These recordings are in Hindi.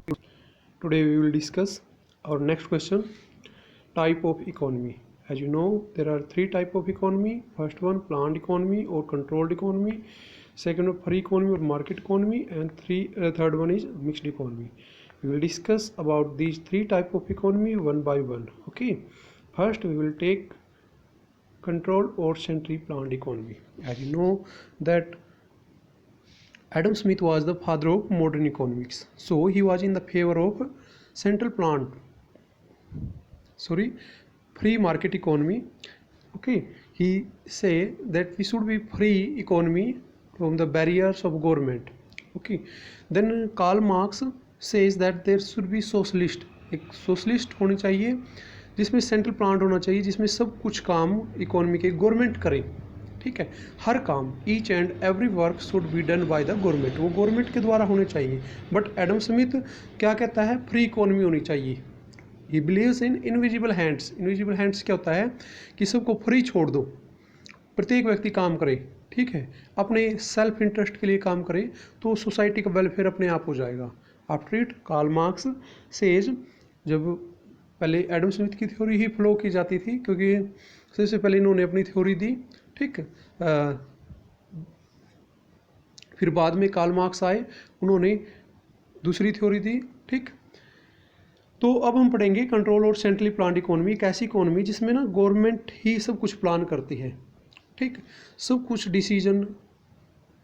Today we will discuss our next question, type of economy. As you know, there are three type of economy. First one, planned economy or controlled economy. Second one, free economy or market economy, and third one is mixed economy. We will discuss about these three type of economy one by one. Okay. First, we will take controlled or centrally planned economy. As you know that Adam Smith was the father of modern economics. So he was in the favor of central planned, free market economy. Okay, he say that we should be free economy from the barriers of government. Okay, then Karl Marx says that there should be socialist, एक सोशलिस्ट होनी चाहिए जिसमें सेंट्रल प्लांट होना चाहिए, जिसमें सब कुछ काम इकोनॉमी के गवर्नमेंट करे। ठीक है, हर काम each and every work should be done by the government, वो गवर्नमेंट के द्वारा होने चाहिए। बट एडम स्मिथ क्या कहता है, फ्री इकोनॉमी होनी चाहिए। He believes in invisible hands. Invisible hands क्या होता है कि सबको फ्री छोड़ दो, प्रत्येक व्यक्ति काम करे, ठीक है, अपने सेल्फ इंटरेस्ट के लिए काम करे तो सोसाइटी का वेलफेयर अपने आप हो जाएगा। After it Karl Marx says, जब पहले एडम स्मिथ की थ्योरी ही फ्लो की जाती थी क्योंकि सबसे पहले इन्होंने अपनी थ्योरी दी, ठीक। फिर बाद में कार्ल मार्क्स आए, उन्होंने दूसरी थ्योरी दी, ठीक। तो अब हम पढ़ेंगे कंट्रोल और सेंट्रली प्लान्ड इकोनॉमी, एक ऐसी इकोनॉमी जिसमें ना गवर्नमेंट ही सब कुछ प्लान करती है, ठीक। सब कुछ डिसीजन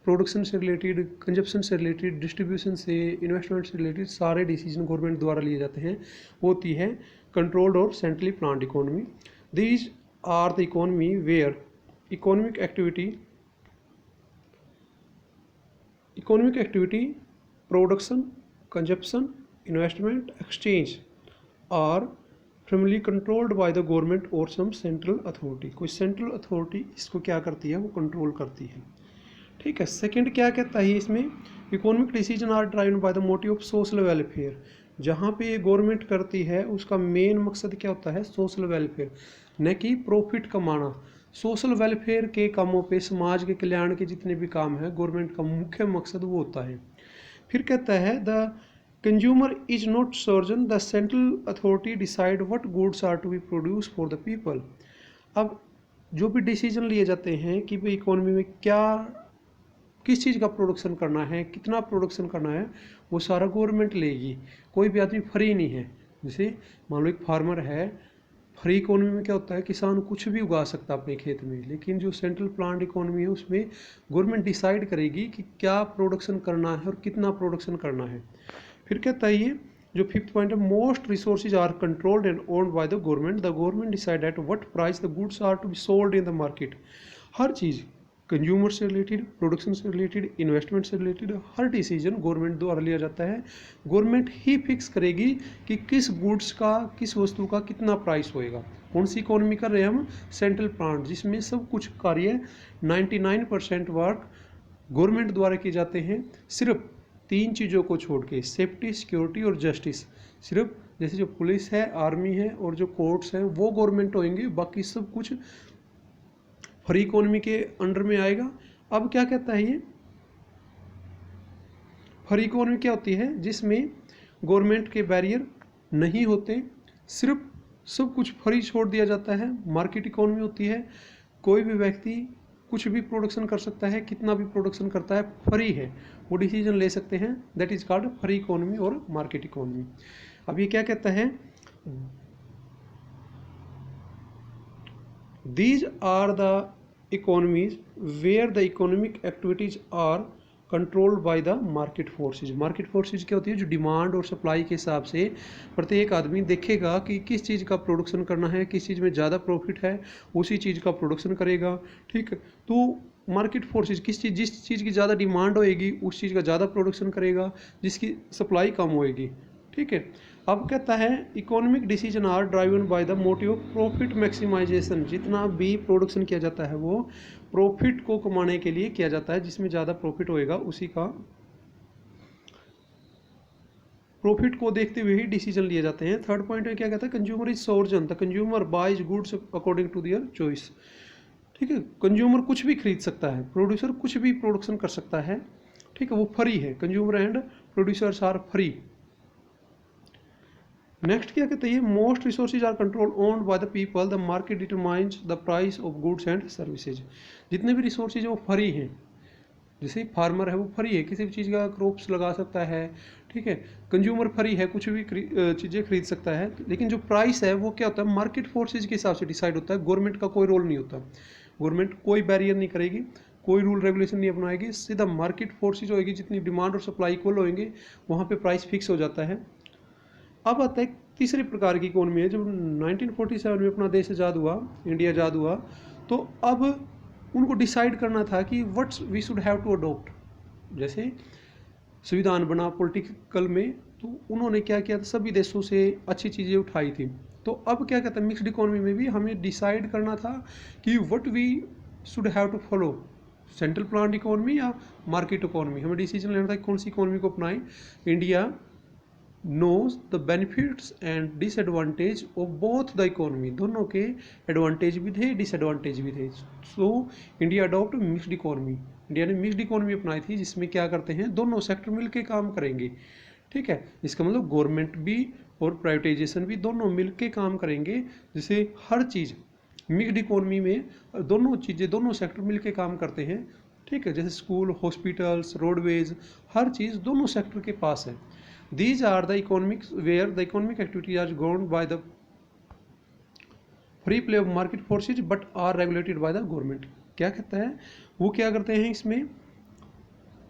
प्रोडक्शन से रिलेटेड, कंजप्शन से रिलेटेड, डिस्ट्रीब्यूशन से, इन्वेस्टमेंट से रिलेटेड सारे डिसीजन गवर्नमेंट द्वारा लिए जाते हैं, होती है कंट्रोल्ड और centrally planned economy. These are the economy where economic activity, production, consumption, investment, exchange are formally controlled by the government और सम सेंट्रल अथॉरिटी। कोई सेंट्रल अथॉरिटी इसको क्या करती है, वो कंट्रोल करती है, ठीक है। सेकंड क्या कहता है इसमें, economic decision are driven by the motive of social welfare. जहाँ पे ये गवर्नमेंट करती है उसका मेन मकसद क्या होता है, सोशल वेलफेयर, न कि प्रॉफिट कमाना। सोशल वेलफेयर के कामों पे, समाज के कल्याण के जितने भी काम है, गवर्नमेंट का मुख्य मकसद वो होता है। फिर कहता है the consumer is not sovereign, the central authority decide what goods are to be produce for the people. अब जो भी डिसीजन लिए जाते हैं कि भाई इकोनॉमी में क्या, किस चीज़ का प्रोडक्शन करना है, कितना प्रोडक्शन करना है, वो सारा गवर्नमेंट लेगी। कोई भी आदमी फ्री नहीं है। जैसे मान लो एक फार्मर है, फ्री इकोनॉमी में क्या होता है, किसान कुछ भी उगा सकता है अपने खेत में, लेकिन जो सेंट्रल प्लान्ड इकोनॉमी है उसमें गवर्नमेंट डिसाइड करेगी कि क्या प्रोडक्शन करना है और कितना प्रोडक्शन करना है। फिर कहता है ये जो फिफ्थ पॉइंट है, most resources are controlled and owned by the government decide at what price the goods are to be sold in the market. हर चीज़ कंज्यूमर से रिलेटेड, प्रोडक्शन से रिलेटेड, इन्वेस्टमेंट से रिलेटेड हर डिसीजन गवर्नमेंट द्वारा लिया जाता है। गवर्नमेंट ही फिक्स करेगी कि किस गुड्स का, किस वस्तु का कितना प्राइस होएगा। कौन सी इकोनॉमी कर रहे हैं हम, सेंट्रल प्लांट, जिसमें सब कुछ कार्य 99% वर्क गवर्नमेंट द्वारा किए जाते हैं, सिर्फ तीन चीज़ों को छोड़ के, सेफ्टी, सिक्योरिटी और जस्टिस। सिर्फ जैसे जो पुलिस है, आर्मी है और जो कोर्ट्स हैं वो गवर्नमेंट होंगे, बाकी सब कुछ फ्री इकोनॉमी के अंडर में आएगा। अब क्या कहता है ये, फ्री इकोनॉमी क्या होती है, जिसमें गवर्नमेंट के बैरियर नहीं होते, सिर्फ सब कुछ फ्री छोड़ दिया जाता है। मार्केट इकोनॉमी होती है, कोई भी व्यक्ति कुछ भी प्रोडक्शन कर सकता है, कितना भी प्रोडक्शन करता है, फ्री है, वो डिसीजन ले सकते हैं। That is called free economy और मार्केट इकोनॉमी। अब ये क्या कहता है, these are the economies where the economic activities are controlled by the market forces। Market forces क्या होती है, जो डिमांड और सप्लाई के हिसाब से प्रत्येक आदमी देखेगा कि किस चीज़ का प्रोडक्शन करना है, किस चीज़ में ज़्यादा प्रॉफिट है, उसी चीज़ का प्रोडक्शन करेगा, ठीक। तो मार्केट फोर्सेज किस चीज़, जिस चीज़ की ज़्यादा डिमांड होएगी उस चीज़ का ज़्यादा प्रोडक्शन करेगा, जिसकी सप्लाई कम होएगी, ठीक है। अब कहता है economic decision are driven by the motive of profit maximisation. जितना भी प्रोडक्शन किया जाता है वो प्रॉफिट को कमाने के लिए किया जाता है, जिसमें ज़्यादा प्रॉफिट होएगा उसी का, प्रॉफिट को देखते हुए ही डिसीजन लिए जाते हैं। थर्ड पॉइंट में क्या कहता है, consumer is sovereign, the consumer buys goods according to their choice, ठीक है। कंज्यूमर कुछ भी खरीद सकता है, प्रोड्यूसर कुछ भी प्रोडक्शन कर सकता है, ठीक है, वो फ्री है। Consumer and producers are free, next क्या कहते हैं, most resources are control owned by the people, the market determines the price of goods and services. जितने भी रिसोर्सेज वो फ्री हैं, जैसे फार्मर है वो फ्री है, किसी भी चीज़ का क्रॉप्स लगा सकता है, ठीक है। कंज्यूमर फ्री है, कुछ भी चीज़ें खरीद सकता है, लेकिन जो प्राइस है वो क्या होता है, मार्केट फोर्सेज के हिसाब से डिसाइड होता है। गवर्नमेंट का कोई रोल नहीं होता, गवर्नमेंट कोई बैरियर नहीं करेगी, कोई रूल रेगुलेशन नहीं अपनाएगी, सीधा मार्केट फोर्सेज होएगी, जितनी डिमांड और सप्लाई इक्वल होंगे वहाँ पे प्राइस फिक्स हो जाता है। अब आता है तीसरी प्रकार की इकोनॉमी है। जब 1947 में अपना देश आज़ाद हुआ, इंडिया आज़ाद हुआ, तो अब उनको डिसाइड करना था कि what's we should have to adopt. जैसे संविधान बना पॉलिटिकल में, तो उन्होंने क्या किया था, सभी देशों से अच्छी चीज़ें उठाई थी। तो अब क्या कहते हैं, मिक्स्ड इकोनॉमी में भी हमें डिसाइड करना था कि what we should have to follow, central planned economy या मार्केट इकोनॉमी। हमें डिसीजन लेना था कि कौन सी इकोनॉमी को अपनाएं। India knows the benefits and disadvantage of both the economy, दोनों के एडवांटेज भी थे, डिसएडवांटेज भी थे। So India adopt mixed economy, India ने मिक्स्ड इकोनॉमी अपनाई थी, जिसमें क्या करते हैं, दोनों सेक्टर मिलके काम करेंगे, ठीक है। इसका मतलब गवर्नमेंट भी और प्राइवेटाइजेशन भी दोनों मिलके काम करेंगे, जिससे हर चीज़ मिक्स्ड इकोनॉमी में दोनों चीज़ें, दोनों सेक्टर मिलके काम करते हैं, ठीक है। जैसे स्कूल, हॉस्पिटल्स, रोडवेज, हर चीज़ दोनों सेक्टर के पास है। These are the economics where the economic activity is governed by the free play of market forces but are regulated by the government। क्या कहता है, वो क्या करते हैं, इसमें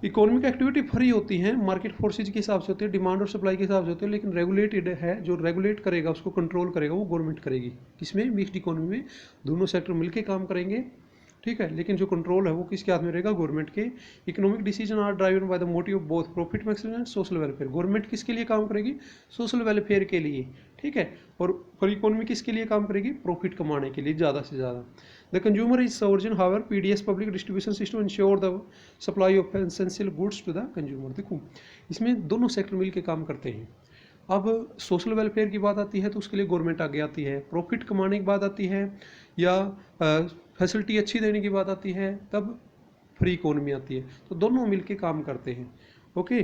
इकोनॉमिक एक्टिविटी फ्री होती है, मार्केट फोर्सेज के हिसाब से होती है, डिमांड और सप्लाई के हिसाब से होती है, लेकिन रेगुलेटेड है, जो रेगुलेट करेगा, उसको कंट्रोल करेगा, वो गवर्नमेंट करेगी। इसमें मिक्स्ड इकोनॉमी में दोनों सेक्टर मिलकर काम करेंगे, ठीक है, लेकिन जो कंट्रोल है वो किसके हाथ में रहेगा, गवर्नमेंट के। Economic decision are driven by the motive of both profit maximum and social welfare. Government किसके लिए काम करेगी, सोशल वेलफेयर के लिए, ठीक है। और इकोनॉमी किसके लिए काम करेगी, प्रॉफिट कमाने के लिए ज़्यादा से ज़्यादा। The consumer is sovereign, however PDS public distribution system ensure the supply of essential goods to the consumer. देखो इसमें दोनों सेक्टर मिल के काम करते हैं। अब सोशल वेलफेयर की बात आती है तो उसके लिए गवर्नमेंट आगे आती है, प्रॉफिट कमाने की बात आती है, या फैसिलिटी अच्छी देने की बात आती है, तब फ्री इकोनॉमी आती है। तो दोनों मिलके काम करते हैं। ओके,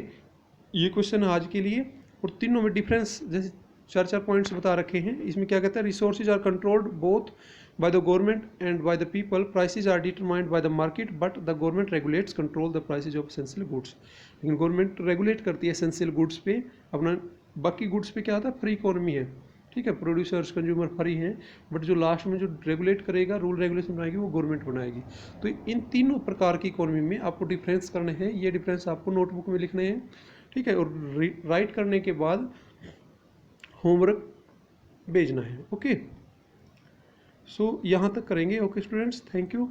ये क्वेश्चन आज के लिए। और तीनों में डिफरेंस जैसे चार चार पॉइंट्स बता रखे हैं। इसमें क्या कहता है, resources are controlled both by the government and by the people, prices are determined by the market but the government regulates control the prices of essential goods। लेकिन गवर्नमेंट रेगुलेट करती है एसेंशियल गुड्स पे, अपना बाकी गुड्स पे क्या होता है, फ्री इकोनॉमी है, ठीक है। प्रोड्यूसर्स कंज्यूमर फ्री हैं, बट जो लास्ट में जो रेगुलेट करेगा, रूल रेगुलेशन बनाएगी, वो गवर्नमेंट बनाएगी। तो इन तीनों प्रकार की इकोनॉमी में आपको डिफरेंस करने हैं, ये डिफरेंस आपको नोटबुक में लिखने हैं, ठीक है। और राइट करने के बाद होमवर्क भेजना है। ओके, सो यहाँ तक करेंगे। Okay students, thank you.